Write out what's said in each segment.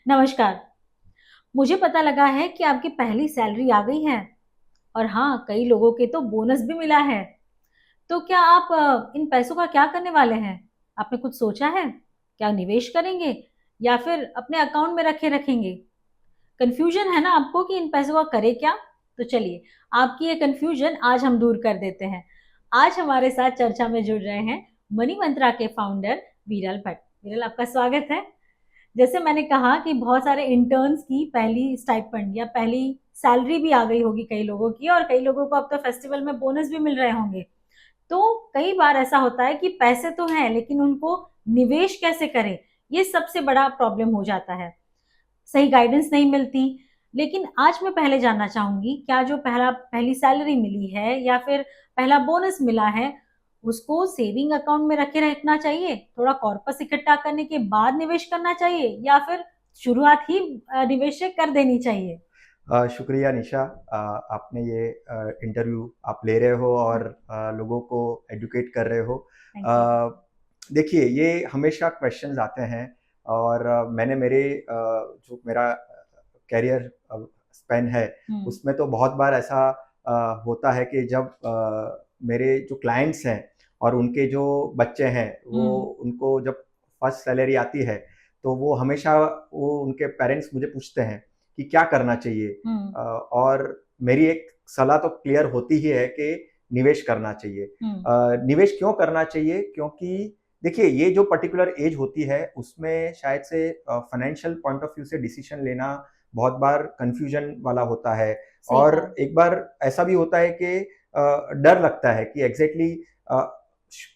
नमस्कार। मुझे पता लगा है कि आपकी पहली सैलरी आ गई है और हाँ, कई लोगों के तो बोनस भी मिला है। तो क्या आप इन पैसों का क्या करने वाले हैं? आपने कुछ सोचा है? क्या निवेश करेंगे या फिर अपने अकाउंट में रखे रखेंगे? कन्फ्यूजन है ना आपको कि इन पैसों का करें क्या? तो चलिए, आपकी ये कन्फ्यूजन आज हम दूर कर देते हैं। आज हमारे साथ चर्चा में जुड़ रहे हैं मनी मंत्रा के फाउंडर विरल भट्ट। विरल, आपका स्वागत है। जैसे मैंने कहा कि बहुत सारे इंटर्न्स की पहली स्टाइपेंड या पहली सैलरी भी आ गई होगी कई लोगों की, और कई लोगों को अब तो फेस्टिवल में बोनस भी मिल रहे होंगे। तो कई बार ऐसा होता है कि पैसे तो हैं लेकिन उनको निवेश कैसे करें, ये सबसे बड़ा प्रॉब्लम हो जाता है। सही गाइडेंस नहीं मिलती। लेकिन आज मैं पहले जानना चाहूंगी, क्या जो पहली सैलरी मिली है या फिर पहला बोनस मिला है, उसको सेविंग अकाउंट में रखे रखना चाहिए, थोड़ा कॉर्पस इकट्ठा करने के बाद निवेश करना चाहिए, या फिर शुरुआत ही निवेश से कर देनी चाहिए? शुक्रिया निशा। आपने ये इंटरव्यू आप ले रहे हो और लोगों को एजुकेट कर रहे हो। Thank you. अ, देखिए, ये हमेशा क्वेश्चंस आते हैं और मैंने जो मेरा कैरियर स्पेन है हम्म। उसमें तो बहुत बार ऐसा होता है कि जब मेरे जो क्लाइंट्स हैं और उनके जो बच्चे हैं वो हम्म। उनको जब फर्स्ट सैलरी आती है तो वो हमेशा वो उनके पेरेंट्स मुझे पूछते हैं कि क्या करना चाहिए। हम्म। और मेरी एक सलाह तो क्लियर होती ही है कि निवेश करना चाहिए। हम्म। निवेश क्यों करना चाहिए? क्योंकि देखिए, ये जो पर्टिकुलर एज होती है उसमें शायद से फाइनेंशियल पॉइंट ऑफ व्यू से डिसीजन लेना बहुत बार कंफ्यूजन वाला होता है। सही और कहा। एक बार ऐसा भी होता है कि डर लगता है कि एग्जैक्टली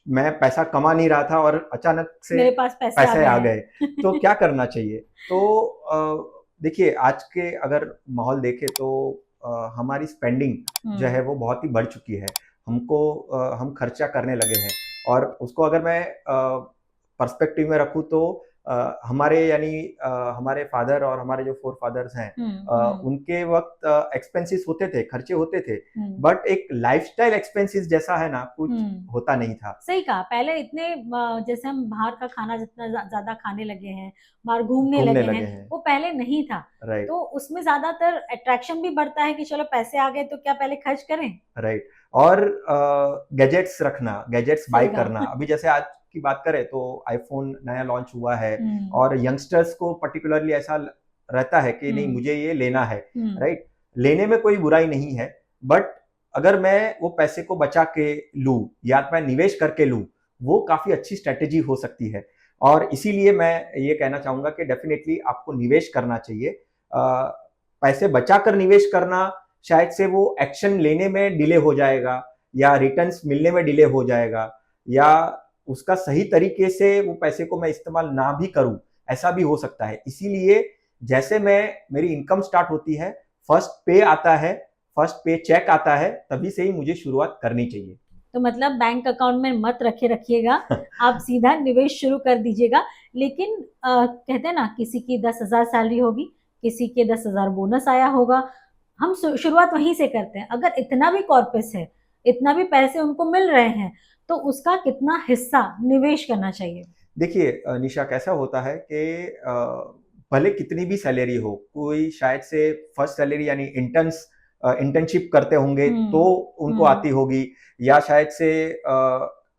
मैं पैसा कमा नहीं रहा था और अचानक से मेरे पास पैसे आ पैसे गए आ गए, तो हैं। क्या करना चाहिए? तो देखिए, आज के अगर माहौल देखें तो हमारी स्पेंडिंग जो हम्म। है वो बहुत ही बढ़ चुकी है। हम खर्चा करने लगे हैं और उसको अगर मैं पर्सपेक्टिव में रखूँ तो हमारे यानी हमारे फादर और हमारे जो फोर फादर्स हैं, हम्म। हम्म। उनके वक्त एक्सपेंसेस होते थे, खर्चे होते थे, हम्म। बट एक लाइफस्टाइल एक्सपेंसेस जैसा है ना, कुछ हम्म। होता नहीं था। सही कहा। पहले इतने जैसे हम बाहर का खाना जितना ज्यादा खाने लगे हैं, बाहर घूमने घूमने लगे हैं, लगे हैं। वो पहले नहीं था। राइट। तो उसमें ज्यादातर अट्रैक्शन भी बढ़ता है कि चलो पैसे आ गए तो क्या पहले खर्च करें। राइट। और गैजेट्स रखना, गैजेट्स बाय सही करना, कहा। अभी जैसे आज की बात करें तो आईफोन नया लॉन्च हुआ है हम्म। और यंगस्टर्स को पर्टिकुलरली ऐसा रहता है कि नहीं, हम्म। मुझे ये लेना है। हम्म। राइट। लेने में कोई बुराई नहीं है, बट अगर मैं वो पैसे को बचा के लूँ या मैं निवेश करके लूँ, वो काफ़ी अच्छी स्ट्रेटेजी हो सकती है। और इसीलिए मैं ये कहना चाहूँगा कि डेफिनेटली आपको निवेश करना चाहिए। पैसे बचा कर निवेश करना शायद से वो एक्शन लेने में डिले हो जाएगा या रिटर्न्स मिलने में डिले हो जाएगा, या उसका सही तरीके से वो पैसे को मैं इस्तेमाल ना भी करूं, ऐसा भी हो सकता है। इसीलिए जैसे मैं मेरी इनकम स्टार्ट होती है, फर्स्ट पे आता है, फर्स्ट पे चेक आता है, तभी से ही मुझे शुरुआत करनी चाहिए। तो मतलब बैंक अकाउंट में मत रखिएगा, आप सीधा निवेश शुरू कर दीजिएगा। लेकिन कहते हैं ना, किसी की 10,000 सैलरी होगी, किसी के 10,000 बोनस आया होगा। हम शुरुआत वहीं से करते हैं। अगर इतना भी कॉर्पस है, इतना भी पैसे उनको मिल रहे हैं, तो उसका कितना हिस्सा निवेश करना चाहिए? देखिए निशा, कैसा होता है कि भले कितनी भी सैलरी हो, कोई शायद से फर्स्ट सैलरी यानी इंटर्नशिप करते होंगे तो हम्म। उनको हम्म। आती होगी, या शायद से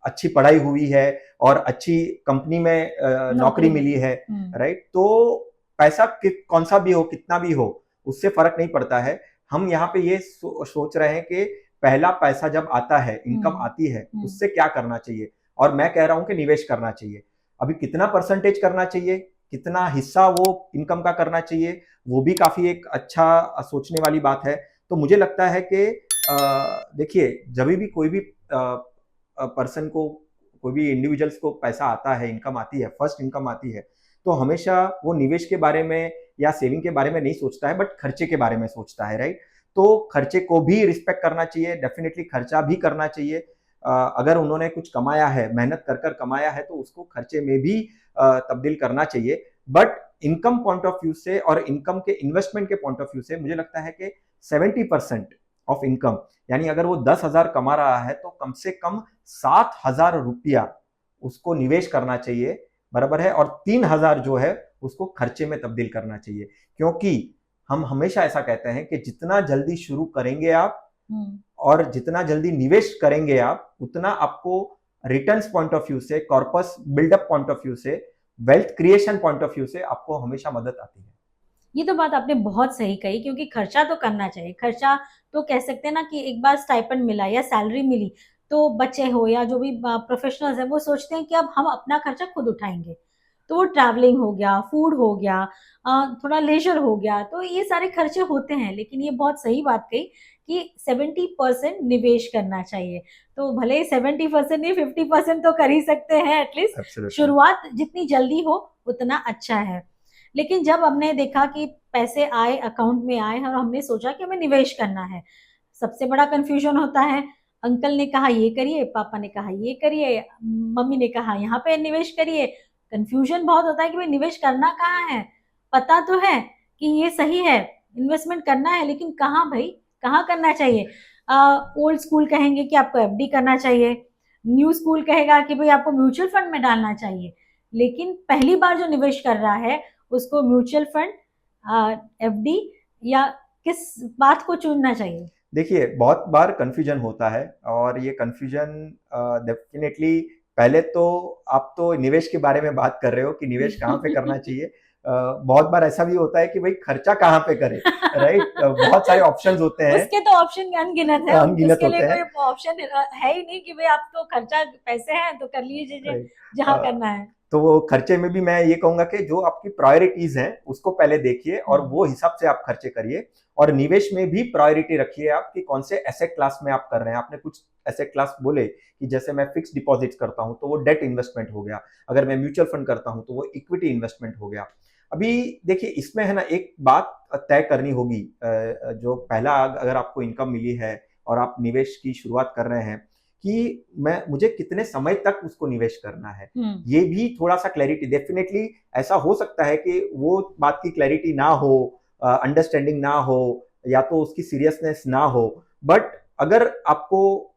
अच्छी पढ़ाई हुई है और अच्छी कंपनी में नौकरी नौकरी मिली मिली। है। हम्म। राइट। तो पैसा कौन सा भी हो, कितना भी हो, उससे फर्क नहीं पड़ता है। हम यहाँ पे ये सोच रहे हैं कि पहला पैसा जब आता है, इनकम हम्म। आती है, हम्म। उससे क्या करना चाहिए। और मैं कह रहा हूं कि निवेश करना चाहिए। अभी कितना परसेंटेज करना चाहिए, कितना हिस्सा वो इनकम का करना चाहिए, वो भी काफी एक अच्छा सोचने वाली बात है। तो मुझे लगता है कि देखिए, जब भी कोई भी पर्सन को, कोई भी इंडिविजुअल्स को पैसा आता है, इनकम आती है, फर्स्ट इनकम आती है, तो हमेशा वो निवेश के बारे में या सेविंग के बारे में नहीं सोचता है, बट खर्चे के बारे में सोचता है। राइट। तो खर्चे को भी रिस्पेक्ट करना चाहिए, डेफिनेटली खर्चा भी करना चाहिए। अगर उन्होंने कुछ कमाया है, मेहनत कर कर कमाया है, तो उसको खर्चे में भी तब्दील करना चाहिए। But income point of view से और इनकम के इन्वेस्टमेंट के पॉइंट ऑफ व्यू से मुझे लगता है कि 70% ऑफ इनकम, यानी अगर वो 10,000 कमा रहा है तो कम से कम 7,000 रुपया उसको निवेश करना चाहिए। बराबर है। और 3,000 जो है उसको खर्चे में तब्दील करना चाहिए। क्योंकि हम हमेशा ऐसा कहते हैं कि जितना जल्दी शुरू करेंगे आप और जितना जल्दी निवेश करेंगे आप, उतना आपको रिटर्न्स पॉइंट ऑफ व्यू से, corpus buildup point of view से, wealth creation point of view से आपको हमेशा मदद आती है। ये तो बात आपने बहुत सही कही, क्योंकि खर्चा तो करना चाहिए। खर्चा तो कह सकते हैं ना कि एक बार स्टाइपेंड मिला या सैलरी मिली तो बच्चे हो या जो भी प्रोफेशनल्स हैं वो सोचते हैं कि अब हम अपना खर्चा खुद उठाएंगे। तो वो ट्रैवलिंग हो गया, फूड हो गया, थोड़ा लेजर हो गया, तो ये सारे खर्चे होते हैं। लेकिन ये बहुत सही बात कही कि 70% निवेश करना चाहिए। तो भले ही 70% नहीं, 50% तो कर ही सकते हैं एटलीस्ट। Absolutely. शुरुआत जितनी जल्दी हो उतना अच्छा है। लेकिन जब हमने देखा कि पैसे आए, अकाउंट में आए और हमने सोचा कि हमें निवेश करना है, सबसे बड़ा कंफ्यूजन होता है। अंकल ने कहा ये करिए, पापा ने कहा ये करिए, मम्मी ने कहा यहाँ पे निवेश करिए। कंफ्यूजन बहुत होता है कि भाई निवेश करना कहाँ है। पता तो है कि ये सही है, इन्वेस्टमेंट करना है, लेकिन कहाँ भाई, कहाँ करना चाहिए। ओल्ड स्कूल कहेंगे कि आपको एफडी करना चाहिए, न्यू स्कूल कहेगा कि भाई आपको म्यूचुअल फंड में डालना चाहिए। लेकिन पहली बार जो निवेश कर रहा है उसको म्यूचुअल फंड, एफडी या किस बात को चुनना चाहिए? देखिए, बहुत बार कन्फ्यूजन होता है और ये कन्फ्यूजन डेफिनेटली, पहले तो आप तो निवेश के बारे में बात कर रहे हो कि निवेश कहाँ पे करना चाहिए। बहुत बार ऐसा भी होता है कि भाई खर्चा कहाँ पे करें, राइट? बहुत सारे ऑप्शंस होते हैं, उसके तो ऑप्शन अनगिनत है, अनगिनत उसके लिए होते हैं। कोई ऑप्शन है ही नहीं कि भाई आप तो खर्चा, पैसे हैं तो कर लीजिए राइट। जहाँ करना है। तो वो खर्चे में भी मैं ये कहूंगा कि जो आपकी प्रायोरिटीज हैं उसको पहले देखिए और वो हिसाब से आप खर्चे करिए। और निवेश में भी प्रायोरिटी रखिए आप कि कौन से एसेट क्लास में आप कर रहे हैं। आपने कुछ एसेट क्लास बोले कि जैसे मैं फिक्स डिपॉजिट्स करता हूं तो वो डेट इन्वेस्टमेंट हो गया, अगर मैं म्यूचुअल फंड करता हूं तो वो इक्विटी इन्वेस्टमेंट हो गया। अभी देखिए, इसमें है ना एक बात तय करनी होगी। जो पहला, अगर आपको इनकम मिली है और आप निवेश की शुरुआत कर रहे हैं, कि मुझे कितने समय तक उसको निवेश करना है, ये भी थोड़ा सा क्लैरिटी। डेफिनेटली ऐसा हो सकता है कि वो बात की क्लैरिटी ना हो, अंडरस्टैंडिंग ना हो, या तो उसकी सीरियसनेस ना हो। बट अगर आपको,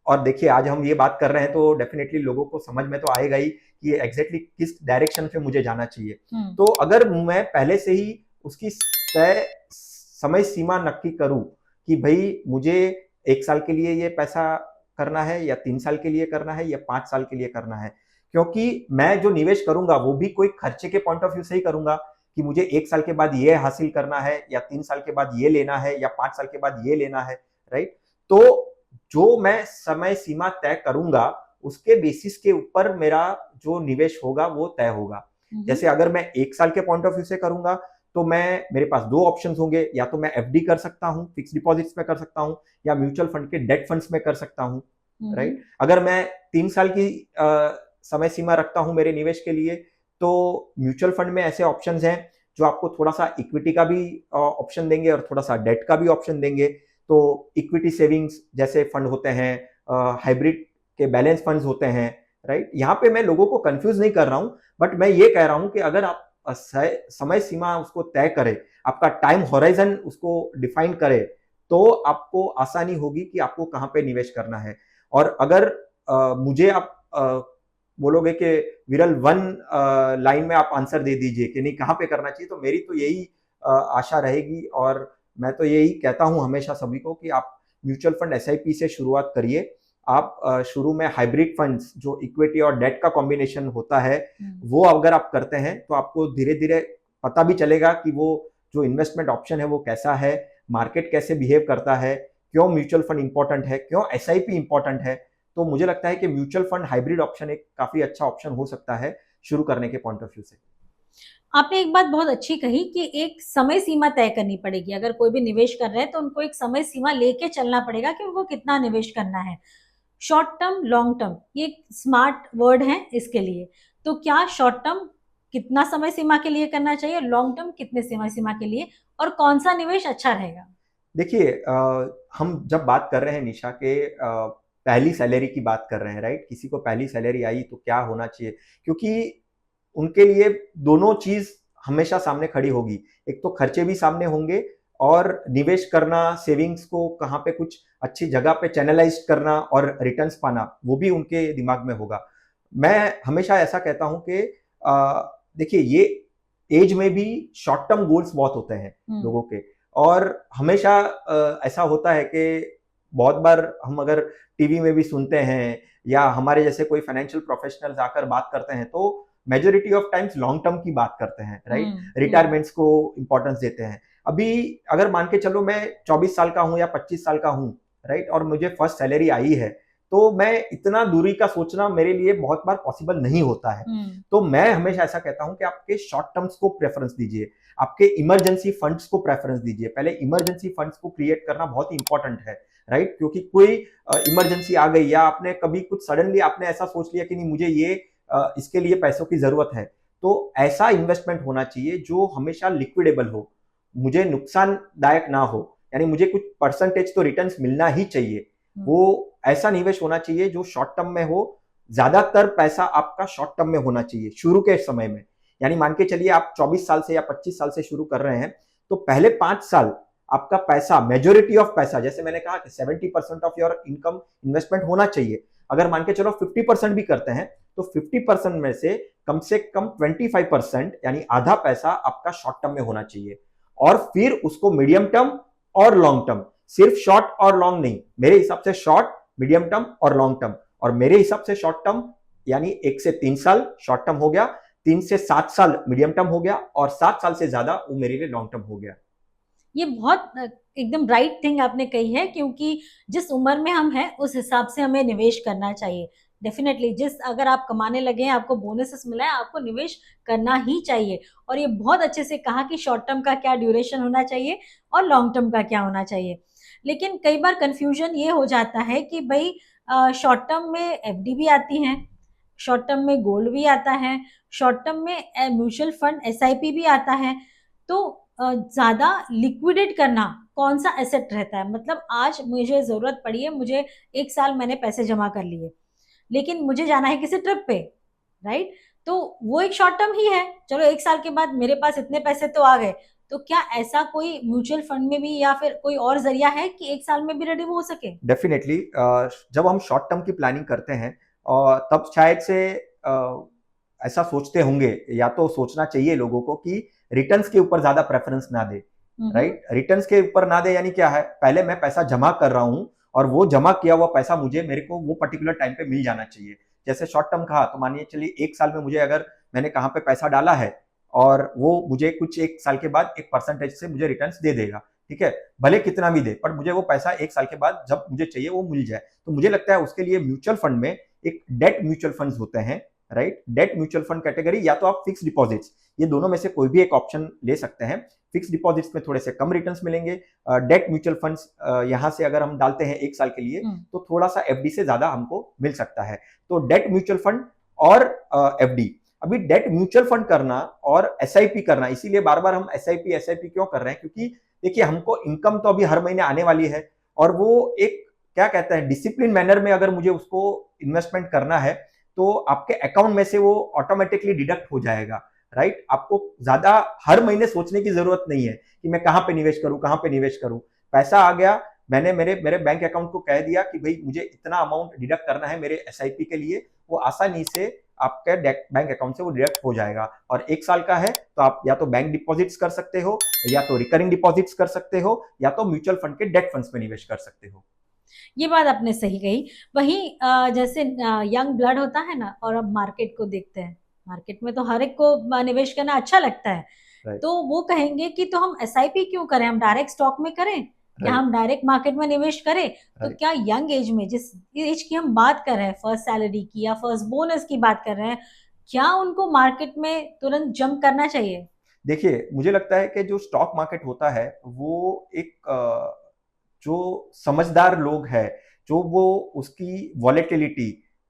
और देखिए आज हम ये बात कर रहे हैं तो डेफिनेटली लोगों को समझ में तो आएगा ही कि एग्जैक्टली किस डायरेक्शन पे मुझे जाना चाहिए। तो अगर मैं पहले से ही उसकी तय समय सीमा नक्की करूं कि भाई मुझे 1 साल के लिए ये पैसा करना है या 3 साल के लिए करना है या 5 साल के लिए करना है, क्योंकि मैं जो निवेश करूंगा वो भी कोई खर्चे के पॉइंट ऑफ व्यू से ही करूंगा कि मुझे 1 साल के बाद ये हासिल करना है या 3 साल के बाद ये लेना है या 5 साल के बाद ये लेना है, राइट? तो जो मैं समय सीमा तय करूंगा उसके बेसिस के ऊपर मेरा जो निवेश होगा वो तय होगा। जैसे अगर मैं 1 साल के पॉइंट ऑफ व्यू से करूंगा तो मेरे पास दो ऑप्शन होंगे, या तो मैं एफडी कर सकता हूं, फिक्स डिपॉजिट्स में कर सकता हूं, या म्यूचुअल फंड के डेट फंड्स में कर सकता हूं, राइट? अगर मैं 3 साल की समय सीमा रखता हूं मेरे निवेश के लिए, तो म्यूचुअल फंड में ऐसे ऑप्शंस हैं जो आपको थोड़ा सा इक्विटी का भी ऑप्शन देंगे और थोड़ा सा डेट का भी ऑप्शन देंगे। तो इक्विटी सेविंग्स जैसे फंड होते हैं, हाइब्रिड के बैलेंस फंड्स होते हैं, राइट? यहाँ पे मैं लोगों को कंफ्यूज नहीं कर रहा हूं, बट मैं ये कह रहा हूं कि अगर आप समय सीमा उसको तय करे, आपका टाइम होराइजन उसको डिफाइन करे, तो आपको आसानी होगी कि आपको कहां पे निवेश करना है। और अगर मुझे आप बोलोगे कि विरल वन लाइन में आप आंसर दे दीजिए कि नहीं कहां पे करना चाहिए, तो मेरी तो यही आशा रहेगी और मैं तो यही कहता हूं हमेशा सभी को कि आप म्यूचुअल फंड एसआईपी से शुरुआत करिए। आप शुरू में हाइब्रिड फंड्स जो इक्विटी और डेट का कॉम्बिनेशन होता है वो अगर आप करते हैं तो आपको धीरे धीरे पता भी चलेगा कि वो जो इन्वेस्टमेंट ऑप्शन है वो कैसा है, मार्केट कैसे बिहेव करता है, क्यों म्यूचुअल फंड इंपॉर्टेंट है, क्यों एसआईपी इंपॉर्टेंट है। तो मुझे लगता है कि म्यूचुअल फंड हाइब्रिड ऑप्शन एक काफी अच्छा ऑप्शन हो सकता है शुरू करने के पॉइंट ऑफ व्यू से। आपने एक बात बहुत अच्छी कही कि एक समय सीमा तय करनी पड़ेगी। अगर कोई भी निवेश कर रहे हैं तो उनको एक समय सीमा लेके चलना पड़ेगा कि उनको कितना निवेश करना है। शॉर्ट टर्म, लॉन्ग टर्म, ये स्मार्ट वर्ड है इसके लिए। तो क्या शॉर्ट टर्म कितना समय सीमा के लिए करना चाहिए, लॉन्ग टर्म कितने समय सीमा के लिए, और कौन सा निवेश अच्छा रहेगा? देखिए, हम जब बात कर रहे हैं निशा के पहली सैलरी की बात कर रहे हैं, राइट? किसी को पहली सैलरी आई तो क्या होना चाहिए, क्योंकि उनके लिए दोनों चीज हमेशा सामने खड़ी होगी। एक तो खर्चे भी सामने होंगे और निवेश करना, सेविंग्स को कहाँ पे कुछ अच्छी जगह पे चैनलाइज करना और रिटर्न्स पाना, वो भी उनके दिमाग में होगा। मैं हमेशा ऐसा कहता हूं कि देखिए, ये एज में भी शॉर्ट टर्म गोल्स बहुत होते हैं लोगों के। और हमेशा ऐसा होता है कि बहुत बार हम अगर टीवी में भी सुनते हैं या हमारे जैसे कोई फाइनेंशियल प्रोफेशनल्स आकर बात करते हैं तो majority of times long term की बात करते हैं, राइट। रिटायरमेंट्स को इंपॉर्टेंस देते हैं। अभी अगर मान के चलो मैं 24 साल का हूं या 25 साल का हूं, राइट, और मुझे फर्स्ट सैलरी आई है, तो मैं इतना दूरी का सोचना मेरे लिए बहुत बार पॉसिबल नहीं होता है। तो मैं हमेशा ऐसा कहता हूं कि आपके शॉर्ट टर्म्स को प्रेफरेंस दीजिए, आपके इमरजेंसी फंड्स को प्रेफरेंस दीजिए। पहले इमरजेंसी फंड्स को क्रिएट करना बहुत इंपॉर्टेंट है, राइट, क्योंकि कोई इमरजेंसी आ गई या आपने कभी कुछ सडनली आपने ऐसा सोच लिया कि नहीं मुझे ये इसके लिए पैसों की जरूरत है, तो ऐसा इन्वेस्टमेंट होना चाहिए जो हमेशा लिक्विडेबल हो, मुझे नुकसानदायक ना हो, यानी मुझे कुछ परसेंटेज तो रिटर्न्स मिलना ही चाहिए। वो ऐसा निवेश होना चाहिए जो शॉर्ट टर्म में हो, ज्यादातर पैसा आपका शॉर्ट टर्म में होना चाहिए शुरू के समय में। यानी मान के चलिए आप 24 साल से या 25 साल से शुरू कर रहे हैं, तो पहले 5 साल आपका पैसा, मेजोरिटी ऑफ पैसा, जैसे मैंने कहा कि 70% ऑफ योर इनकम इन्वेस्टमेंट होना चाहिए। अगर मान के चलो 50% भी करते हैं तो 50% में से कम 25% यानी आधा पैसा आपका शॉर्ट टर्म में होना चाहिए। और फिर उसको मीडियम टर्म और लॉन्ग टर्म, सिर्फ शॉर्ट और लॉन्ग नहीं, मेरे हिसाब से शॉर्ट, मीडियम टर्म और लॉन्ग टर्म। और मेरे हिसाब से शॉर्ट टर्म यानी 1 से 3 साल शॉर्ट टर्म हो गया, 3 से 7 साल मीडियम टर्म हो गया, और 7 साल से ज्यादा वो मेरे लिए लॉन्ग टर्म हो गया। ये बहुत एकदम राइट थिंग आपने कही है, क्योंकि जिस उम्र में हम हैं उस हिसाब से हमें निवेश करना चाहिए। डेफिनेटली जिस अगर आप कमाने लगे हैं, आपको बोनसेस मिला है, आपको निवेश करना ही चाहिए। और ये बहुत अच्छे से कहा कि शॉर्ट टर्म का क्या ड्यूरेशन होना चाहिए और लॉन्ग टर्म का क्या होना चाहिए। लेकिन कई बार कंफ्यूजन ये हो जाता है कि भाई शॉर्ट टर्म में एफडी भी आती हैं, शॉर्ट टर्म में गोल्ड भी आता है, शॉर्ट टर्म में म्यूचुअल फंड एसआईपी भी आता है। तो ज्यादा लिक्विडेट करना कौन सा एसेट रहता है? मतलब आज मुझे जरूरत पड़ी है, मुझे 1 साल मैंने पैसे जमा कर लिए, लेकिन मुझे जाना है किसी ट्रिप पे, राइट? तो वो एक शॉर्ट टर्म ही है। चलो 1 साल के बाद मेरे पास इतने पैसे तो आ गए, तो क्या ऐसा कोई म्यूचुअल फंड में भी या फिर कोई और जरिया है कि 1 साल में भी रिडीम हो सके? डेफिनेटली जब हम शॉर्ट टर्म की प्लानिंग करते हैं तब शायद से ऐसा सोचते होंगे, या तो सोचना चाहिए लोगों को कि रिटर्न्स के ऊपर ज्यादा प्रेफरेंस ना दे, राइट। रिटर्न्स के ऊपर ना दे यानी क्या है, पहले मैं पैसा जमा कर रहा हूं और वो जमा किया हुआ पैसा मुझे मेरे को वो पर्टिकुलर टाइम पे मिल जाना चाहिए। जैसे शॉर्ट टर्म कहा तो मानिए चलिए 1 साल में मुझे, अगर मैंने कहाँ पे पैसा डाला है और वो मुझे कुछ 1 साल के बाद एक परसेंटेज से मुझे रिटर्न्स दे देगा, ठीक है, भले कितना भी दे, पर मुझे वो पैसा 1 साल के बाद जब मुझे चाहिए वो मिल जाए। तो मुझे लगता है उसके लिए म्यूचुअल फंड में एक डेट म्यूचुअल फंड्स होते हैं, right. Debt mutual fund category, या तो आप फिक्स डिपॉजिट्स, ये दोनों में से कोई भी एक ऑप्शन ले सकते हैं। फिक्स डिपॉजिट्स में थोड़े से कम रिटर्न्स मिलेंगे। डेट म्यूचुअल फंड्स यहां से अगर हम डालते हैं 1 साल के लिए तो थोड़ा सा एफडी से ज्यादा हमको मिल सकता है। तो डेट म्यूचुअल फंड और एफडी। अभी डेट म्यूचुअल फंड करना और एसआईपी करना, इसीलिए बार बार हम एसआईपी एसआईपी क्यों कर रहे हैं, क्योंकि देखिए हमको इनकम तो अभी हर महीने आने वाली है, और वो एक क्या कहते हैं डिसिप्लिन मैनर में अगर मुझे उसको इन्वेस्टमेंट करना है तो आपके अकाउंट में से वो ऑटोमेटिकली डिडक्ट हो जाएगा, राइट। आपको ज्यादा हर महीने सोचने की जरूरत नहीं है कि मैं कहां पे निवेश करूं, कहां पे निवेश करूं। पैसा आ गया, मैंने मेरे मेरे बैंक अकाउंट को कह दिया कि भाई मुझे इतना अमाउंट डिडक्ट करना है मेरे एसआईपी के लिए, वो आसानी से आपके बैंक अकाउंट से वो डिडक्ट हो जाएगा। और 1 साल का है तो आप या तो बैंक डिपॉजिट्स कर सकते हो, या तो रिकरिंग डिपॉजिट्स कर सकते हो, या तो म्यूचुअल फंड के डेट फंड्स में निवेश कर सकते हो। ये बात आपने सही कही। वहीं जैसे यंग ब्लड होता है ना, और अब मार्केट को देखते हैं, मार्केट में तो हर एक को निवेश करना अच्छा लगता है, तो वो कहेंगे कि तो हम एसआईपी क्यों करें, हम डायरेक्ट स्टॉक में करें, क्या हम डायरेक्ट मार्केट में निवेश करें? तो क्या यंग एज में, जिस एज की हम बात कर रहे हैं, फर्स्ट सैलरी की या फर्स्ट बोनस की बात कर रहे हैं, क्या उनको मार्केट में तुरंत जंप करना चाहिए? देखिए मुझे लगता है कि जो स्टॉक मार्केट होता है वो एक जो समझदार लोग हैं, जो वो उसकी वॉलेटिलिटी,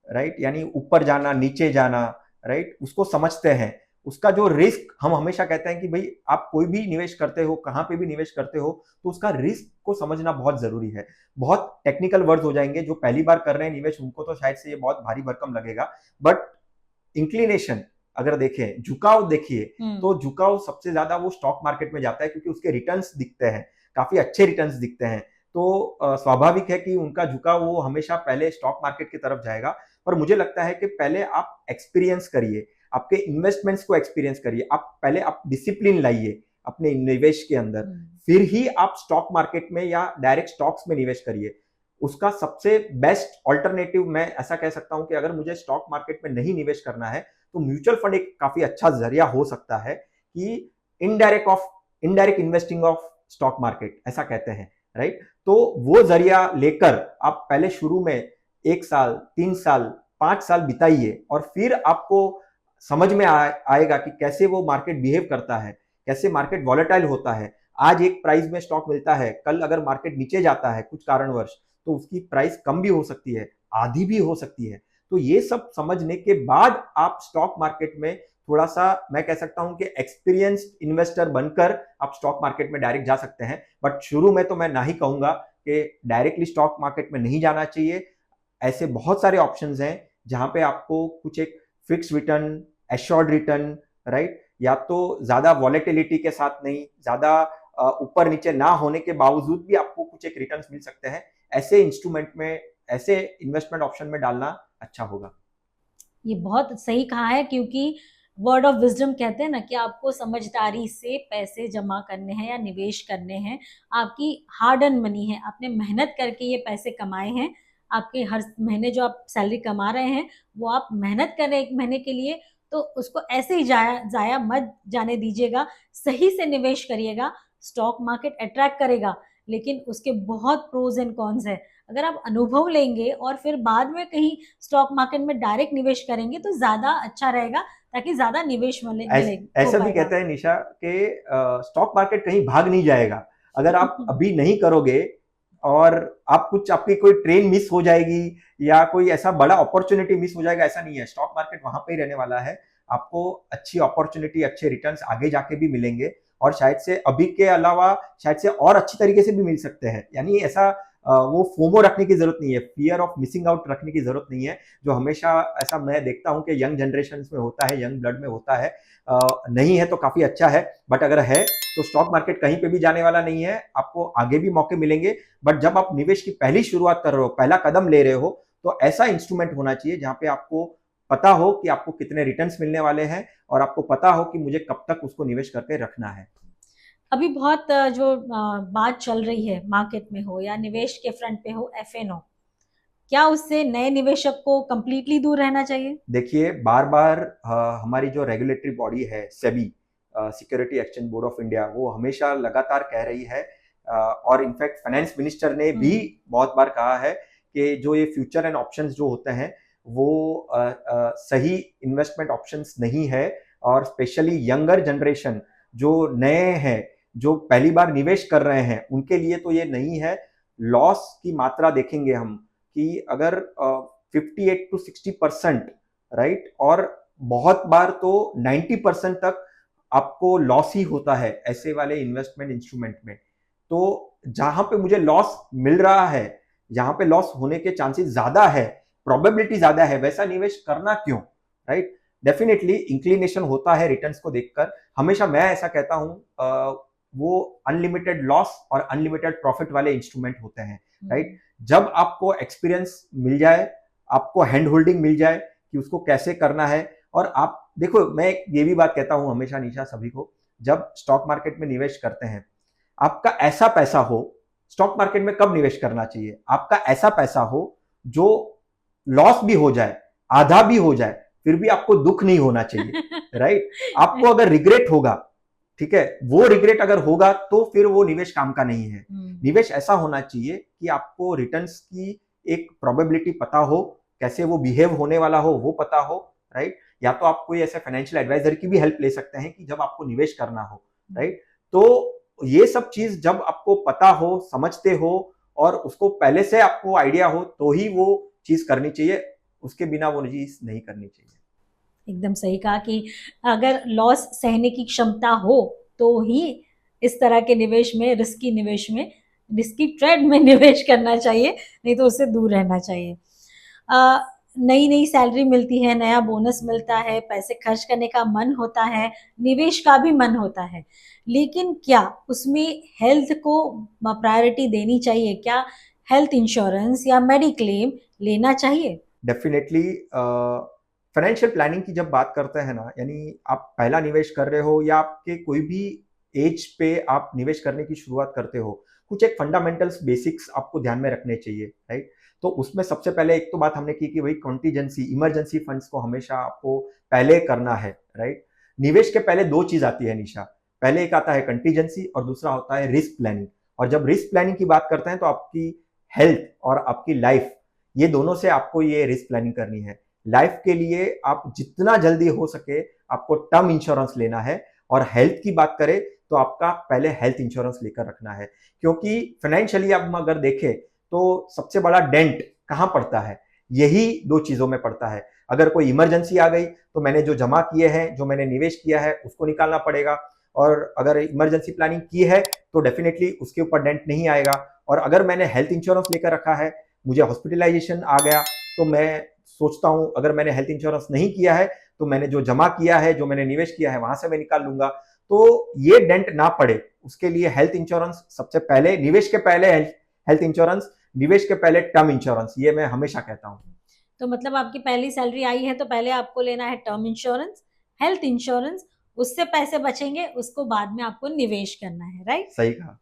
राइट, यानी ऊपर जाना नीचे जाना, राइट, उसको समझते हैं। उसका जो रिस्क, हम हमेशा कहते हैं कि भाई आप कोई भी निवेश करते हो, कहां पे भी निवेश करते हो, तो उसका रिस्क को समझना बहुत जरूरी है। बहुत टेक्निकल वर्ड्स हो जाएंगे, जो पहली बार कर रहे हैं निवेश उनको तो शायद से ये बहुत भारी भरकम लगेगा, बट इंक्लिनेशन अगर देखें, झुकाव देखिए, तो झुकाव सबसे ज्यादा वो स्टॉक मार्केट में जाता है, क्योंकि उसके रिटर्न्स दिखते हैं, काफी अच्छे रिटर्न्स दिखते हैं। तो स्वाभाविक है कि उनका झुकाव वो हमेशा पहले स्टॉक मार्केट की तरफ जाएगा। पर मुझे लगता है कि पहले आप एक्सपीरियंस करिए, आपके इन्वेस्टमेंट्स को एक्सपीरियंस करिए। आप डिसिप्लिन लाइए अपने निवेश के अंदर, फिर ही आप स्टॉक मार्केट में या डायरेक्ट स्टॉक्स में निवेश करिए। उसका सबसे बेस्ट ऑल्टरनेटिव मैं ऐसा कह सकता हूं कि अगर मुझे स्टॉक मार्केट में नहीं निवेश करना है तो म्यूचुअल फंड एक काफी अच्छा जरिया हो सकता है कि indirect investing of stock market ऐसा कहते हैं, राइट। तो वो जरिया लेकर आप पहले शुरू में 1 साल, 3 साल, 5 साल बिताइए और फिर आपको समझ में आएगा कि कैसे वो मार्केट बिहेव करता है, कैसे मार्केट वॉलेटाइल होता है। आज एक प्राइस में स्टॉक मिलता है, कल अगर मार्केट नीचे जाता है कुछ कारणवश तो उसकी प्राइस कम भी हो सकती है, आधी भी हो सकती है। तो ये सब समझने के बाद आप स्टॉक मार्केट में थोड़ा सा, मैं कह सकता हूं कि एक्सपीरियंस्ड इन्वेस्टर बनकर आप स्टॉक मार्केट में डायरेक्ट जा सकते हैं। बट शुरू में तो मैं ना ही कहूंगा कि डायरेक्टली स्टॉक मार्केट में नहीं जाना चाहिए। ऐसे बहुत सारे ऑप्शंस हैं जहां पे आपको कुछ एक fix return, assured return, right, या तो ज्यादा वॉलेटिलिटी के साथ नहीं, ज्यादा ऊपर नीचे ना होने के बावजूद भी आपको कुछ एक रिटर्न्स मिल सकते हैं। ऐसे इंस्ट्रूमेंट में, ऐसे इन्वेस्टमेंट ऑप्शन में डालना अच्छा होगा। ये बहुत सही कहा है, क्योंकि वर्ड ऑफ विजडम कहते हैं ना कि आपको समझदारी से पैसे जमा करने हैं या निवेश करने हैं। आपकी हार्ड अर्न मनी है, आपने मेहनत करके ये पैसे कमाए हैं। आपके हर महीने जो आप सैलरी कमा रहे हैं वो आप मेहनत कर रहे हैं 1 महीने के लिए, तो उसको ऐसे ही जाया जाया मत जाने दीजिएगा। सही से निवेश करिएगा। स्टॉक मार्केट अट्रैक्ट करेगा, लेकिन उसके बहुत प्रोज एंड कॉन्स है। अगर आप अनुभव लेंगे और फिर बाद में कहीं स्टॉक मार्केट में डायरेक्ट निवेश करेंगे तो ज्यादा अच्छा रहेगा, ताकि ज्यादा निवेश मिले हो ऐसा भी पाएगा। कहते हैं निशा कि स्टॉक मार्केट कहीं भाग नहीं जाएगा। अगर आप अभी नहीं करोगे और आपकी कोई ट्रेन मिस हो जाएगी या कोई ऐसा बड़ा अपॉर्चुनिटी मिस हो जाएगा, ऐसा नहीं है। स्टॉक मार्केट वहां पे ही रहने वाला है। आपको अच्छी अपॉर्चुनिटी, अच्छे रिटर्न्स आगे जाके भी मिलेंगे और शायद से अभी के अलावा शायद से और अच्छी तरीके से भी मिल सकते हैं। यानी ऐसा वो फोमो रखने की जरूरत नहीं है, फियर ऑफ मिसिंग आउट रखने की जरूरत नहीं है, जो हमेशा ऐसा मैं देखता हूं कि यंग जनरेशन में होता है, यंग ब्लड में होता है। नहीं है तो काफी अच्छा है, बट अगर है तो स्टॉक मार्केट कहीं पे भी जाने वाला नहीं है। आपको आगे भी मौके मिलेंगे, बट जब आप निवेश की पहली शुरुआत कर रहे हो, पहला कदम ले रहे हो, तो ऐसा इंस्ट्रूमेंट होना चाहिए जहां पे आपको पता हो कि आपको कितने रिटर्न्स मिलने वाले हैं और आपको पता हो कि मुझे कब तक उसको निवेश करके रखना है। अभी बहुत जो बात चल रही है मार्केट में हो या निवेश के फ्रंट पे हो, एफएनओ, क्या उससे नए निवेशक को कंप्लीटली दूर रहना चाहिए? देखिए, बार बार हमारी जो रेगुलेटरी बॉडी है SEBI, security exchange board of India, वो हमेशा लगातार कह रही है और इनफैक्ट फाइनेंस मिनिस्टर ने भी बहुत बार कहा है कि जो ये फ्यूचर एंड ऑप्शंस जो होते हैं वो सही इन्वेस्टमेंट ऑप्शंस नहीं है। और स्पेशली यंगर जनरेशन जो नए हैं, जो पहली बार निवेश कर रहे हैं, उनके लिए तो ये नहीं है। लॉस की मात्रा देखेंगे हम कि अगर 58 to 60%, राइट, और बहुत बार तो 90% तक आपको लॉस ही होता है ऐसे वाले इन्वेस्टमेंट इंस्ट्रूमेंट में। तो जहां पे मुझे लॉस मिल रहा है, जहां पे लॉस होने के चांसेस ज्यादा है, प्रोबेबिलिटी ज्यादा है, वैसा निवेश करना क्यों, राइट। डेफिनेटली इंक्लिनेशन होता है रिटर्न्स को देखकर। हमेशा मैं ऐसा कहता हूं, वो अनलिमिटेड लॉस और अनलिमिटेड प्रॉफिट वाले इंस्ट्रूमेंट होते हैं, राइट। जब आपको एक्सपीरियंस मिल जाए, आपको हैंड होल्डिंग मिल जाए कि उसको कैसे करना है, और आप देखो, मैं ये भी बात कहता हूं हमेशा निशा सभी को, जब स्टॉक मार्केट में निवेश करते हैं, आपका ऐसा पैसा हो, स्टॉक मार्केट में कब निवेश करना चाहिए, आपका ऐसा पैसा हो जो लॉस भी हो जाए, आधा भी हो जाए, फिर भी आपको दुख नहीं होना चाहिए, राइट। आपको अगर रिग्रेट होगा, ठीक है, वो रिग्रेट अगर होगा तो फिर वो निवेश काम का नहीं है। निवेश ऐसा होना चाहिए कि आपको रिटर्न्स की एक प्रोबेबिलिटी पता हो, कैसे वो बिहेव होने वाला हो वो पता हो, राइट। या तो आप कोई ऐसे फाइनेंशियल एडवाइजर की भी हेल्प ले सकते हैं कि जब आपको निवेश करना हो, राइट। तो ये सब चीज जब आपको पता हो, समझते हो और उसको पहले से आपको आइडिया हो, तो ही वो चीज करनी चाहिए। उसके बिना वो चीज नहीं करनी चाहिए। एकदम सही कहा कि अगर लॉस सहने की क्षमता हो तो ही इस तरह के निवेश में, रिस्की ट्रेड में निवेश करना चाहिए, नहीं तो उससे दूर रहना चाहिए। नई नई सैलरी मिलती है, नया बोनस मिलता है, पैसे खर्च करने का मन होता है, निवेश का भी मन होता है, लेकिन क्या उसमें हेल्थ को प्रायोरिटी देनी चाहिए? क्या हेल्थ इंश्योरेंस या मेडिक्लेम लेना चाहिए? डेफिनेटली फाइनेंशियल प्लानिंग की जब बात करते हैं ना, यानी आप पहला निवेश कर रहे हो या आपके कोई भी एज पे आप निवेश करने की शुरुआत करते हो, कुछ एक फंडामेंटल्स बेसिक्स आपको ध्यान में रखने चाहिए, राइट? तो उसमें सबसे पहले एक तो बात हमने की कि भाई कॉन्टीजेंसी इमरजेंसी फंड्स को हमेशा आपको पहले करना है, राइट? निवेश के पहले दो चीज आती है निशा। पहले एक आता है कंटीजेंसी और दूसरा होता है रिस्क प्लानिंग। और जब रिस्क प्लानिंग की बात करते हैं तो आपकी हेल्थ और आपकी लाइफ, ये दोनों से आपको ये रिस्क प्लानिंग करनी है। लाइफ के लिए आप जितना जल्दी हो सके आपको टर्म इंश्योरेंस लेना है, और हेल्थ की बात करें तो आपका पहले हेल्थ इंश्योरेंस लेकर रखना है, क्योंकि फाइनेंशियली आप अगर देखें तो सबसे बड़ा डेंट कहां पड़ता है, यही दो चीजों में पड़ता है। अगर कोई इमरजेंसी आ गई तो मैंने जो जमा किए हैं, जो मैंने निवेश किया है, उसको निकालना पड़ेगा। और अगर इमरजेंसी प्लानिंग की है तो डेफिनेटली उसके ऊपर डेंट नहीं आएगा। और अगर मैंने हेल्थ इंश्योरेंस लेकर रखा है, मुझे हॉस्पिटलाइजेशन आ गया, तो मैं सोचता हूं अगर मैंने हेल्थ इंश्योरेंस नहीं किया है तो मैंने जो जमा किया है, जो मैंने निवेश किया है, वहां से मैं निकाल लूंगा। तो ये डेंट ना पड़े उसके लिए हेल्थ इंश्योरेंस सबसे पहले, निवेश के पहले हेल्थ इंश्योरेंस, निवेश के पहले टर्म इंश्योरेंस, ये मैं हमेशा कहता हूं। तो मतलब आपकी पहली सैलरी आई है तो पहले आपको लेना है टर्म इंश्योरेंस, हेल्थ इंश्योरेंस, उससे पैसे बचेंगे, उसको बाद में आपको निवेश करना है, राइट? सही कहा।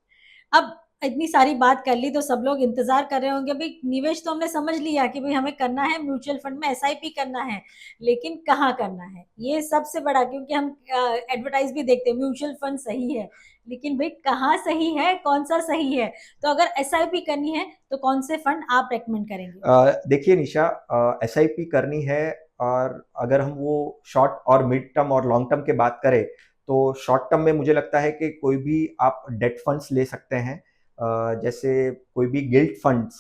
अब इतनी सारी बात कर ली तो सब लोग इंतजार कर रहे होंगे, भाई निवेश तो हमने समझ लिया कि भाई हमें करना है म्यूचुअल फंड में, एसआईपी करना है, लेकिन कहाँ करना है, ये सबसे बड़ा, क्योंकि हम एडवर्टाइज भी देखते हैं म्यूचुअल फंड सही है, लेकिन भाई कहाँ सही है, कौन सा सही है? तो अगर एसआईपी करनी है तो कौन से फंड आप रेकमेंड करेंगे? देखिए निशा, एसआईपी करनी है, और अगर हम वो शॉर्ट और मिड टर्म और लॉन्ग टर्म की बात करें तो शॉर्ट टर्म में मुझे लगता है कि कोई भी आप डेट फंड्स ले सकते हैं। जैसे कोई भी guild funds,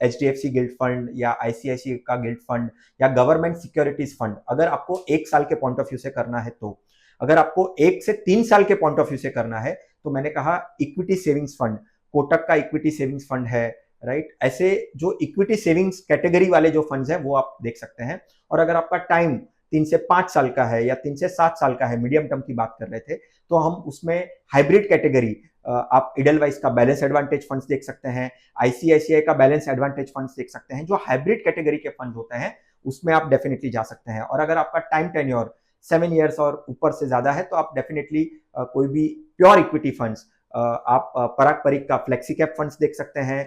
HDFC guild fund या आईसीआईसी का गिल्ड फंड या गवर्नमेंट सिक्योरिटीज फंड, अगर आपको 1 साल के पॉइंट ऑफ व्यू से करना है तो। अगर आपको 1 से 3 साल के पॉइंट ऑफ व्यू से करना है तो मैंने कहा इक्विटी सेविंग्स फंड, कोटक का इक्विटी सेविंग्स फंड है, राइट? ऐसे जो इक्विटी सेविंग्स कैटेगरी वाले जो फंड्स हैं वो आप देख सकते हैं। और अगर आपका टाइम 3 से 5 साल का है या 3 से 7 साल का है, मीडियम टर्म की बात कर रहे थे, तो हम उसमें हाइब्रिड कैटेगरी, आप इडलवाइस का बैलेंस एडवांटेज फंड्स देख सकते हैं, आईसीआईसीआई का बैलेंस एडवांटेज फंड्स देख सकते हैं। जो हाइब्रिड कैटेगरी के फंड होते हैं उसमें आप डेफिनेटली जा सकते हैं। और अगर आपका टाइम टेन्योर 7 ईयर्स और ऊपर से ज्यादा है तो आप डेफिनेटली कोई भी प्योर इक्विटी फंड्स, आप पराग परिक का फ्लेक्सी कैप फंड्स देख सकते हैं,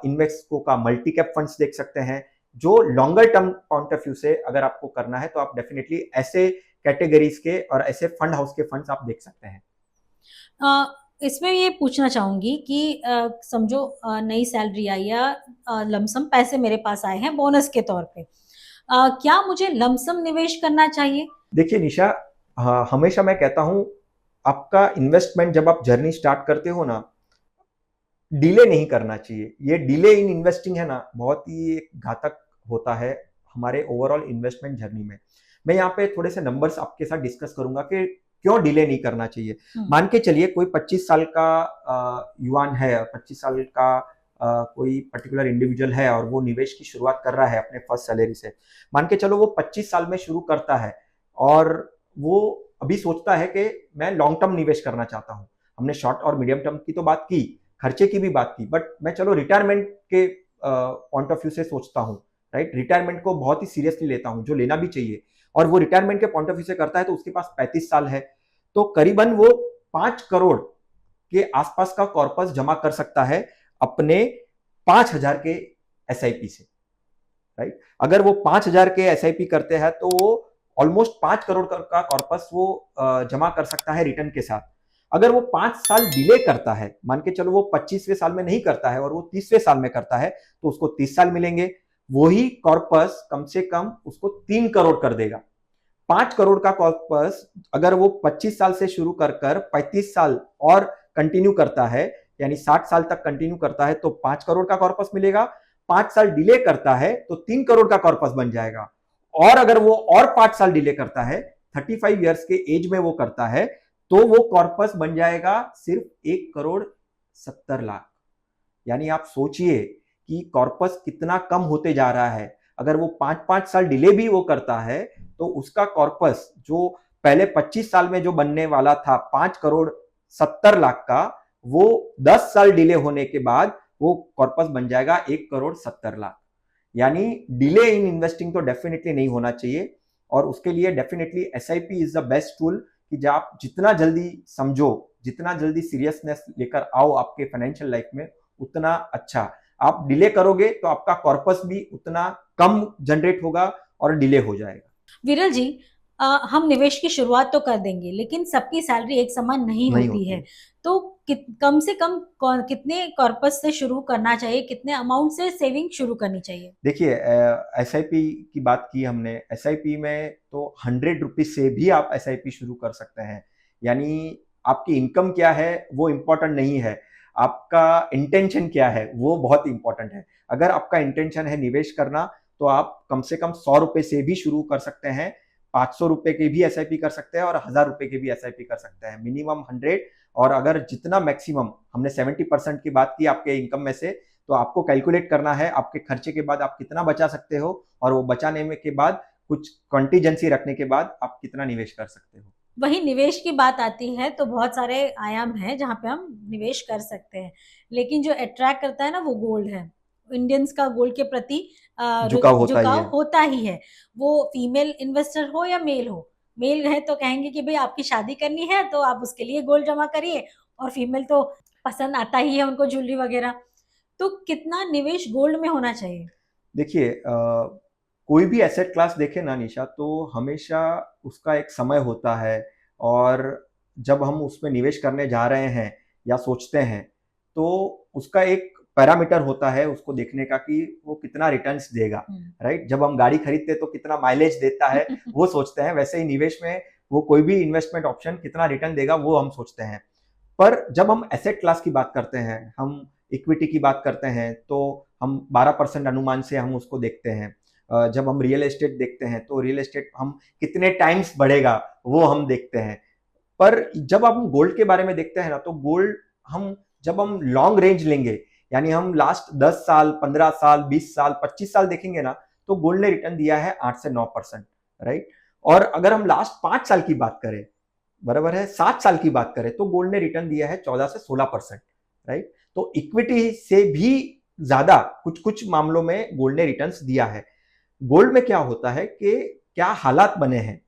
इन्वेस्को का मल्टी कैप फंड्स देख सकते हैं। जो longer term point of view से अगर आपको करना है तो आप डेफिनेटली ऐसे कैटेगरीज के और ऐसे फंड हाउस के फंड्स आप देख सकते हैं। इसमें ये पूछना चाहूंगी कि समझो नई सैलरी आई या लमसम पैसे मेरे पास आए हैं बोनस के तौर पे, क्या मुझे लमसम निवेश करना चाहिए? देखिए निशा, हमेशा मैं कहता हूं आपका इन्वेस्टमेंट जब आप जर्नी स्टार्ट करते हो ना, डिले नहीं करना चाहिए। ये डिले इन इन्वेस्टिंग है ना, बहुत ही एक घातक होता है हमारे ओवरऑल इन्वेस्टमेंट जर्नी में। मैं यहाँ पे थोड़े से नंबर्स आपके साथ डिस्कस करूंगा कि क्यों डिले नहीं करना चाहिए। मान के चलिए कोई 25 साल का युवान है, 25 साल का कोई पर्टिकुलर इंडिविजुअल है और वो निवेश की शुरुआत कर रहा है अपने फर्स्ट सैलरी से। मान के चलो वो 25 साल में शुरू करता है और वो अभी सोचता है कि मैं लॉन्ग टर्म निवेश करना चाहता हूँ। हमने शॉर्ट और मीडियम टर्म की तो बात की, खर्चे की भी बात की, बट मैं चलो रिटायरमेंट के पॉइंट ऑफ व्यू से सोचता हूँ, राइट? रिटायरमेंट को बहुत ही सीरियसली लेता हूँ, जो लेना भी चाहिए। और वो रिटायरमेंट के पॉइंट ऑफ व्यू से करता है तो उसके पास 35 साल है, तो करीबन वो 5 करोड़ के आसपास का कॉर्पस जमा कर सकता है अपने 5,000 के एसआईपी से, राइट? अगर वो 5,000 के एसआईपी करते हैं तो वो ऑलमोस्ट 5 करोड़ का कॉर्पस वो जमा कर सकता है रिटर्न के साथ। अगर वो 5 साल डिले करता है, मान के चलो वो 25वें साल में नहीं करता है और वो 30वें साल में करता है, तो उसको 30 साल मिलेंगे। वही कॉर्पस कम से कम उसको 3 करोड़ कर देगा। 5 करोड़ का कॉर्पस अगर वो 25 साल से शुरू कर 35 साल और कंटिन्यू करता है, यानी 60 साल तक कंटिन्यू करता है, तो 5 करोड़ का कॉर्पस मिलेगा। 5 साल डिले करता है तो 3 करोड़ का कॉर्पस बन जाएगा। और अगर वो और 5 साल डिले करता है, 35 ईयर्स के एज में वो करता है, तो वो कॉर्पस बन जाएगा सिर्फ 1,70,00,000। यानी आप सोचिए कि कॉर्पस कितना कम होते जा रहा है। अगर वो 5-5 साल डिले भी वो करता है तो उसका कॉर्पस जो पहले 25 साल में जो बनने वाला था 5,70,00,000 का, वो 10 साल डिले होने के बाद वो कॉर्पस बन जाएगा 1,70,00,000। यानी डिले इन इन्वेस्टिंग तो डेफिनेटली नहीं होना चाहिए। और उसके लिए definitely SIP is the best tool कि जब आप जितना जल्दी समझो, जितना जल्दी सीरियसनेस लेकर आओ आपके फाइनेंशियल लाइफ में, उतना अच्छा। आप डिले करोगे तो आपका कॉर्पस भी उतना कम जनरेट होगा और डिले हो जाएगा। विरल जी, हम निवेश की शुरुआत तो कर देंगे, लेकिन सबकी सैलरी एक समान नहीं नहीं होती होती है। है। तो कम से कम कितने कॉर्पस से शुरू करना चाहिए, कितने अमाउंट से सेविंग शुरू करनी चाहिए? देखिए, एसआईपी की बात की हमने, एसआईपी में तो 100 रुपीज से भी आप एसआईपी शुरू कर सकते हैं। यानी आपकी इनकम क्या है वो इम्पोर्टेंट नहीं है, आपका इंटेंशन क्या है वो बहुत इंपॉर्टेंट है। अगर आपका इंटेंशन है निवेश करना, तो आप कम से कम 100 रुपए से भी शुरू कर सकते हैं, 500 रुपए के भी एसआईपी कर सकते हैं और 1000 रुपए के भी एसआईपी कर सकते हैं, मिनिमम 100। और अगर जितना मैक्सिमम, हमने 70% की बात की आपके इनकम में से, तो आपको कैलकुलेट करना है आपके खर्चे के बाद आप कितना बचा सकते हो, और वो बचाने में के बाद कुछ कॉन्टीजेंसी रखने के बाद आप कितना निवेश कर सकते हो। वही निवेश की बात आती है तो बहुत सारे आयाम हैं जहाँ पे हम निवेश कर सकते हैं, लेकिन जो अट्रैक्ट करता है ना वो गोल्ड है। इंडियंस का गोल्ड के प्रति झुकाव होता ही झुकाव है। होता ही है। वो फीमेल इन्वेस्टर हो या मेल हो, मेल है तो कहेंगे कि भाई आपकी शादी करनी है तो आप उसके लिए गोल्ड जमा करिए, और फीमेल तो पसंद आता ही है उनको ज्वेलरी वगैरह। तो कितना निवेश गोल्ड में होना चाहिए? देखिए, कोई भी एसेट क्लास देखे ना निशा, तो हमेशा उसका एक समय होता है, और जब हम उसमें निवेश करने जा रहे हैं या सोचते हैं, तो उसका एक पैरामीटर होता है उसको देखने का कि वो कितना रिटर्न्स देगा। राइट, जब हम गाड़ी खरीदते हैं तो कितना माइलेज देता है वो सोचते हैं, वैसे ही निवेश में वो कोई भी इन्वेस्टमेंट ऑप्शन कितना रिटर्न देगा वो हम सोचते हैं। पर जब हम एसेट क्लास की बात करते हैं, हम इक्विटी की बात करते हैं, तो हम 12% अनुमान से हम उसको देखते हैं। जब हम रियल एस्टेट देखते हैं तो रियल एस्टेट हम कितने टाइम्स बढ़ेगा वो हम देखते हैं। पर जब हम गोल्ड के बारे में देखते हैं ना, तो गोल्ड हम जब हम लॉन्ग रेंज लेंगे, यानी हम लास्ट 10 साल, 15 साल, 20 साल, 25 साल देखेंगे ना, तो गोल्ड ने रिटर्न दिया है 8 से 9%। राइट, और अगर हम लास्ट 5 साल की बात करें, बराबर है, 7 साल की बात करें, तो गोल्ड ने रिटर्न दिया है 14 से 16%। राइट, तो इक्विटी से भी ज्यादा कुछ कुछ मामलों में गोल्ड ने रिटर्न्स दिया है। गोल्ड में क्या होता है कि क्या हालात बने हैं,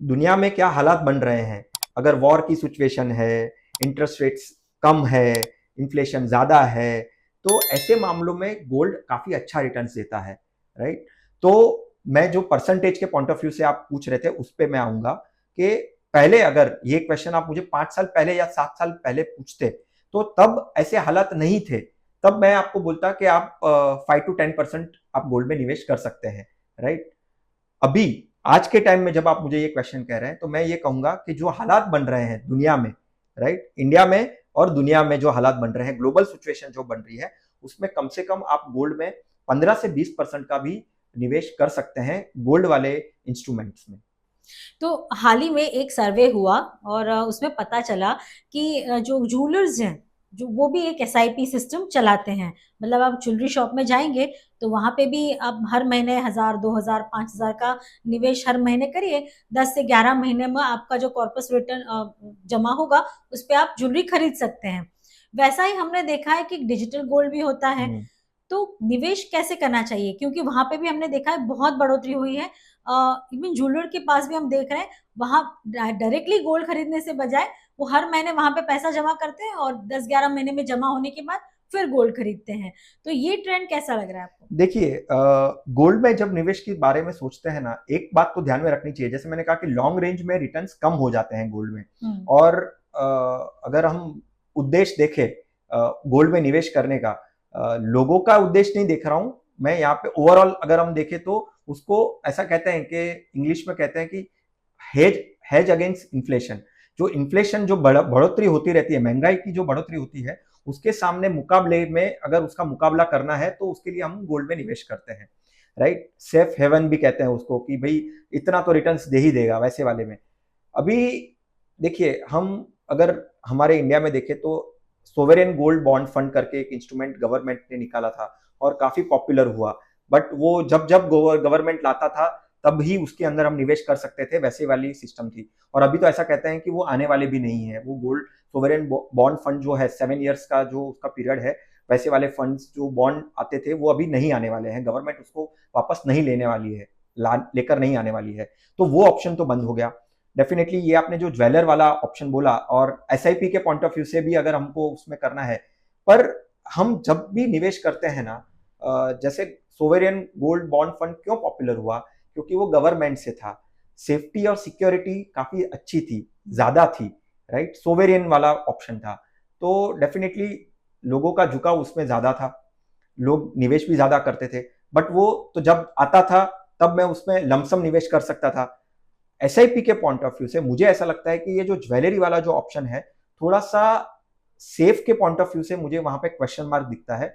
दुनिया में क्या हालात बन रहे हैं, अगर वॉर की सिचुएशन है, इंटरेस्ट रेट्स कम है, इन्फ्लेशन ज्यादा है, तो ऐसे मामलों में गोल्ड काफी अच्छा रिटर्न्स देता है। राइट, तो मैं जो परसेंटेज के पॉइंट ऑफ व्यू से आप पूछ रहे थे उस पर मैं आऊंगा कि पहले अगर ये क्वेश्चन आप मुझे 5 साल पहले या 7 साल पहले पूछते, तो तब ऐसे हालात नहीं थे, तब मैं आपको बोलता कि आप 5 to 10% आप गोल्ड में निवेश कर सकते हैं। राइट, अभी आज के टाइम में जब आप मुझे ये क्वेश्चन कह रहे हैं, तो मैं ये कहूंगा कि जो हालात बन रहे हैं दुनिया में, राइट, इंडिया में और दुनिया में जो हालात बन रहे हैं, ग्लोबल सिचुएशन जो बन रही है, उसमें कम से कम आप गोल्ड में 15 से 20% का भी निवेश कर सकते हैं गोल्ड वाले इंस्ट्रूमेंट्स में। तो हाल ही में एक सर्वे हुआ और उसमें पता चला कि जो जूलर्स हैं, जो वो भी एक एसआईपी सिस्टम चलाते हैं। मतलब आप ज्वेलरी शॉप में जाएंगे तो वहां पे भी आप हर महीने 1000, 2000, 5000 का निवेश हर महीने करिए। 10 से 11 महीने में आपका जो कॉर्पस रिटर्न जमा होगा उस पर आप ज्वेलरी खरीद सकते हैं। वैसा ही हमने देखा है कि डिजिटल गोल्ड भी होता है। तो निवेश कैसे करना चाहिए, क्योंकि वहां पे भी हमने देखा है बहुत बढ़ोतरी हुई है। इवन ज्वेलर के पास भी हम देख रहे हैं, वहां डायरेक्टली गोल्ड खरीदने से बजाय वो हर महीने वहां पे पैसा जमा करते हैं और 10-11 महीने में जमा होने के बाद फिर गोल्ड खरीदते हैं। तो ये ट्रेंड कैसा लग रहा है आपको? देखिए, गोल्ड में जब निवेश के बारे में सोचते हैं ना, एक बात तो ध्यान में रखनी चाहिए, जैसे मैंने कहा कि लॉन्ग रेंज में रिटर्न्स कम हो जाते हैं गोल्ड में। और अगर हम उद्देश्य देखें गोल्ड में निवेश करने का, लोगों का उद्देश्य नहीं देख रहा हूं मैं यहाँ पे, ओवरऑल अगर हम देखें तो उसको ऐसा कहते हैं कि इंग्लिश में कहते हैं कि हेज हेज अगेंस्ट इन्फ्लेशन। जो इन्फ्लेशन जो बढ़ोतरी होती रहती है, महंगाई की जो बढ़ोतरी होती है, उसके सामने मुकाबले में अगर उसका मुकाबला करना है तो उसके लिए हम गोल्ड में निवेश करते हैं। राइट, सेफ हेवन भी कहते हैं उसको, कि भाई इतना तो रिटर्न्स दे ही देगा वैसे वाले में। अभी देखिए, हम अगर हमारे इंडिया में देखें तो सोवेरेन गोल्ड बॉन्ड फंड करके एक इंस्ट्रूमेंट गवर्नमेंट ने निकाला था और काफी पॉपुलर हुआ। बट वो जब जब गवर्नमेंट लाता था तब ही उसके अंदर हम निवेश कर सकते थे, वैसे वाली सिस्टम थी। और अभी तो ऐसा कहते हैं कि वो आने वाले भी नहीं है, वो गोल्ड सोवरेन बॉन्ड फंड जो है 7 ईयर्स का जो उसका पीरियड है, वैसे वाले फंड्स जो बॉन्ड आते थे वो अभी नहीं आने वाले हैं, गवर्नमेंट उसको वापस नहीं लेने वाली है। लेकर नहीं आने वाली है, तो वो ऑप्शन तो बंद हो गया। डेफिनेटली ये आपने जो ज्वेलर वाला ऑप्शन बोला, और एसआईपी के पॉइंट ऑफ व्यू से भी अगर हमको उसमें करना है, पर हम जब भी निवेश करते हैं ना, जैसे सोवेरियन गोल्ड बॉन्ड फंड क्यों पॉपुलर हुआ, क्योंकि वो गवर्नमेंट से था, सेफ्टी और सिक्योरिटी काफी अच्छी थी, ज्यादा थी, राइट, सोवेरियन वाला ऑप्शन था, तो डेफिनेटली लोगों का झुकाव उसमें ज्यादा था, लोग निवेश भी ज्यादा करते थे। बट वो तो जब आता था तब मैं उसमें लमसम निवेश कर सकता था। एसआईपी के पॉइंट ऑफ व्यू से मुझे ऐसा लगता है कि ये जो ज्वेलरी वाला जो ऑप्शन है, थोड़ा सा सेफ के पॉइंट ऑफ व्यू से मुझे वहां पे क्वेश्चन मार्क दिखता है।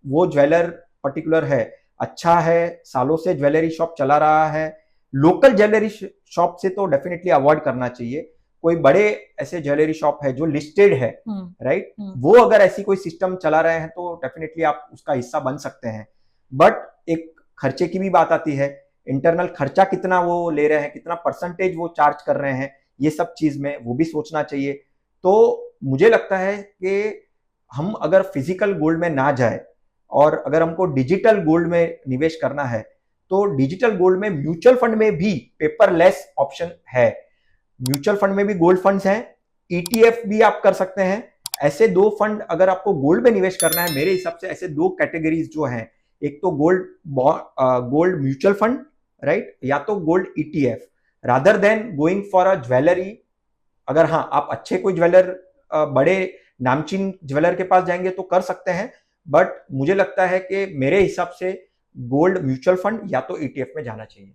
वो ज्वेलर पर्टिकुलर है, अच्छा है, सालों से ज्वेलरी शॉप चला रहा है, लोकल ज्वेलरी शॉप से तो डेफिनेटली अवॉइड करना चाहिए। कोई बड़े ऐसे ज्वेलरी शॉप है जो लिस्टेड है, राइट, वो अगर ऐसी कोई सिस्टम चला रहे हैं तो डेफिनेटली आप उसका हिस्सा बन सकते हैं। बट एक खर्चे की भी बात आती है, इंटरनल खर्चा कितना वो ले रहे हैं, कितना परसेंटेज वो चार्ज कर रहे हैं, ये सब चीज में वो भी सोचना चाहिए। तो मुझे लगता है कि हम अगर फिजिकल गोल्ड में ना जाए और अगर हमको डिजिटल गोल्ड में निवेश करना है, तो डिजिटल गोल्ड में म्यूचुअल फंड में भी पेपरलेस ऑप्शन है। म्यूचुअल फंड में भी गोल्ड फंड्स हैं, ईटीएफ भी आप कर सकते हैं। ऐसे दो फंड अगर आपको गोल्ड में निवेश करना है, मेरे हिसाब से ऐसे दो कैटेगरीज जो हैं, एक तो गोल्ड म्यूचुअल फंड, राइट, या तो gold ETF, rather than going for a jewellery. अगर हाँ आप अच्छे कोई ज्वेलर, बड़े नामचीन ज्वेलर के पास जाएंगे तो कर सकते हैं, बट मुझे लगता है कि मेरे हिसाब से गोल्ड म्यूचुअल फंड या तो ईटीएफ में जाना चाहिए।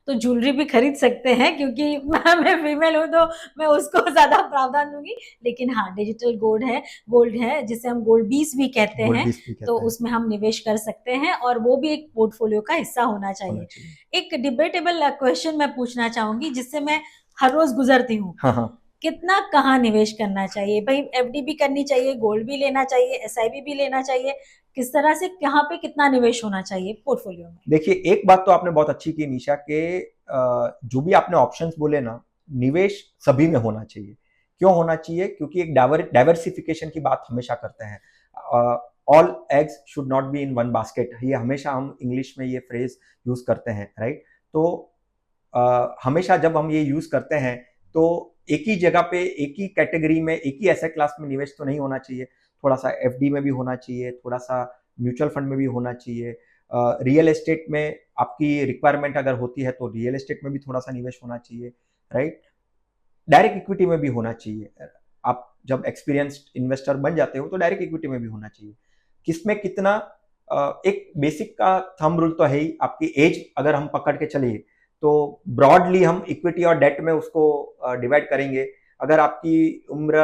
तो ज्वेलरी भी खरीद सकते हैं, क्योंकि मैं फीमेल हूँ तो मैं उसको ज्यादा प्रावधान दूंगी। लेकिन हाँ, डिजिटल गोल्ड है जिसे हम गोल्ड 20 भी कहते हैं, तो उसमें हम निवेश कर सकते हैं, और वो भी एक पोर्टफोलियो का हिस्सा होना चाहिए। एक डिबेटेबल क्वेश्चन मैं पूछना चाहूंगी जिससे मैं हर रोज गुजरती हूँ। हाँ। कितना कहाँ निवेश करना चाहिए भाई? एफडी भी करनी चाहिए, गोल्ड भी लेना चाहिए, एसआईपी भी लेना चाहिए, किस तरह से कहाँ पे कितना निवेश होना चाहिए पोर्टफोलियो में? देखिए, एक बात तो आपने बहुत अच्छी की निशा के, जो भी आपने ऑप्शंस बोले ना, निवेश सभी में होना चाहिए। क्यों होना चाहिए? क्योंकि एक डाइवर्सिफिकेशन की बात हमेशा करते हैं। All eggs should not be in one basket, ये हमेशा हम इंग्लिश में ये फ्रेज यूज करते हैं, राइट। तो हमेशा जब हम ये यूज करते हैं तो एक ही जगह पे, एक ही कैटेगरी में, एक ही एसेट क्लास में निवेश तो नहीं होना चाहिए। थोड़ा सा एफडी में भी होना चाहिए, थोड़ा सा म्यूचुअल फंड में भी होना चाहिए। रियल एस्टेट में आपकी रिक्वायरमेंट अगर होती है तो रियल एस्टेट में भी थोड़ा सा निवेश होना चाहिए, राइट। डायरेक्ट इक्विटी में भी होना चाहिए। आप जब एक्सपीरियंस्ड इन्वेस्टर बन जाते हो तो डायरेक्ट इक्विटी में भी होना चाहिए। किसमें कितना, एक बेसिक का थंब रूल तो है ही। आपकी एज अगर हम पकड़ के चलिए तो ब्रॉडली हम इक्विटी और डेट में उसको डिवाइड करेंगे। अगर आपकी उम्र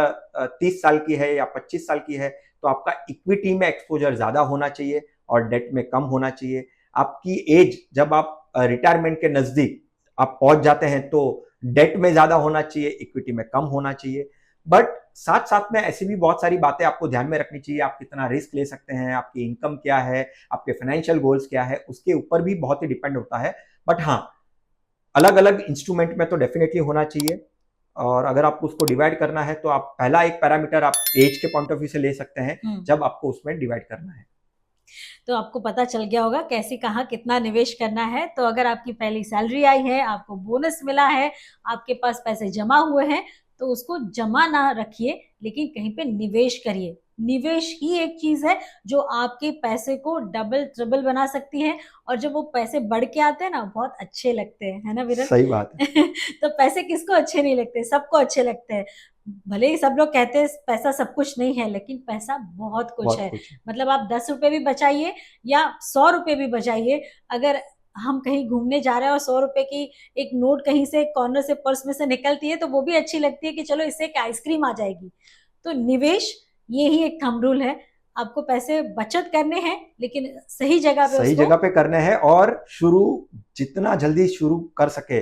30 साल की है या 25 साल की है तो आपका इक्विटी में एक्सपोजर ज्यादा होना चाहिए और डेट में कम होना चाहिए। आपकी एज जब आप रिटायरमेंट के नजदीक आप पहुंच जाते हैं तो डेट में ज्यादा होना चाहिए, इक्विटी में कम होना चाहिए। बट साथ साथ में ऐसी भी बहुत सारी बातें आपको ध्यान में रखनी चाहिए। आप कितना रिस्क ले सकते हैं, आपकी इनकम क्या है, आपके फाइनेंशियल गोल्स क्या है, उसके ऊपर भी बहुत ही डिपेंड होता है। बट हाँ, अलग अलग इंस्ट्रूमेंट में तो डेफिनेटली होना चाहिए। और अगर आपको उसको डिवाइड करना है तो आप पहला एक पैरामीटर आप एज के पॉइंट ऑफ व्यू से ले सकते हैं जब आपको उसमें डिवाइड करना है। तो आपको पता चल गया होगा कैसे कहाँ कितना निवेश करना है। तो अगर आपकी पहली सैलरी आई है, आपको बोनस मिला है, आपके पास पैसे जमा हुए हैं, तो उसको जमा ना रखिए, लेकिन कहीं पे निवेश करिए। निवेश ही एक चीज है जो आपके पैसे को डबल ट्रिबल बना सकती है, और जब वो पैसे बढ़ के आते हैं ना, बहुत अच्छे लगते हैं, है ना विरल? सही बात है। तो पैसे किसको अच्छे नहीं लगते? सबको अच्छे लगते हैं। भले ही सब लोग कहते हैं पैसा सब कुछ नहीं है, लेकिन पैसा बहुत कुछ है। मतलब आप 10 रुपए भी बचाइए या 100 रुपए भी बचाइए, अगर हम कहीं घूमने जा रहे हैं और 100 रुपए की एक नोट कहीं से कॉर्नर से पर्स में से निकलती है तो वो भी अच्छी लगती है कि चलो इससे एक आइसक्रीम आ जाएगी। तो निवेश ये ही एक थंब रूल है। आपको पैसे बचत करने हैं, लेकिन सही जगह पे करने हैं, और शुरू जितना जल्दी शुरू कर सके।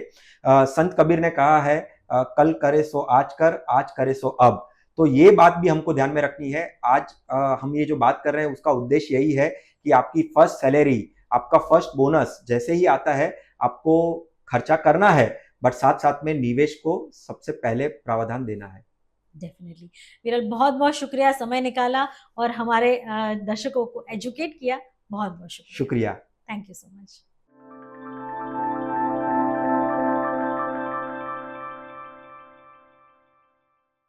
संत कबीर ने कहा है, कल करे सो आज कर, आज करे सो अब। तो ये बात भी हमको ध्यान में रखनी है। आज हम ये जो बात कर रहे हैं उसका उद्देश्य यही है कि आपकी फर्स्ट सैलरी, आपका फर्स्ट बोनस जैसे ही आता है आपको खर्चा करना है, बट साथ साथ में निवेश को सबसे पहले प्रावधान देना है। डेफिनेटली विरल, बहुत बहुत शुक्रिया, समय निकाला और हमारे दर्शकों को एजुकेट किया। बहुत बहुत शुक्रिया। शुक्रिया। Thank you so much.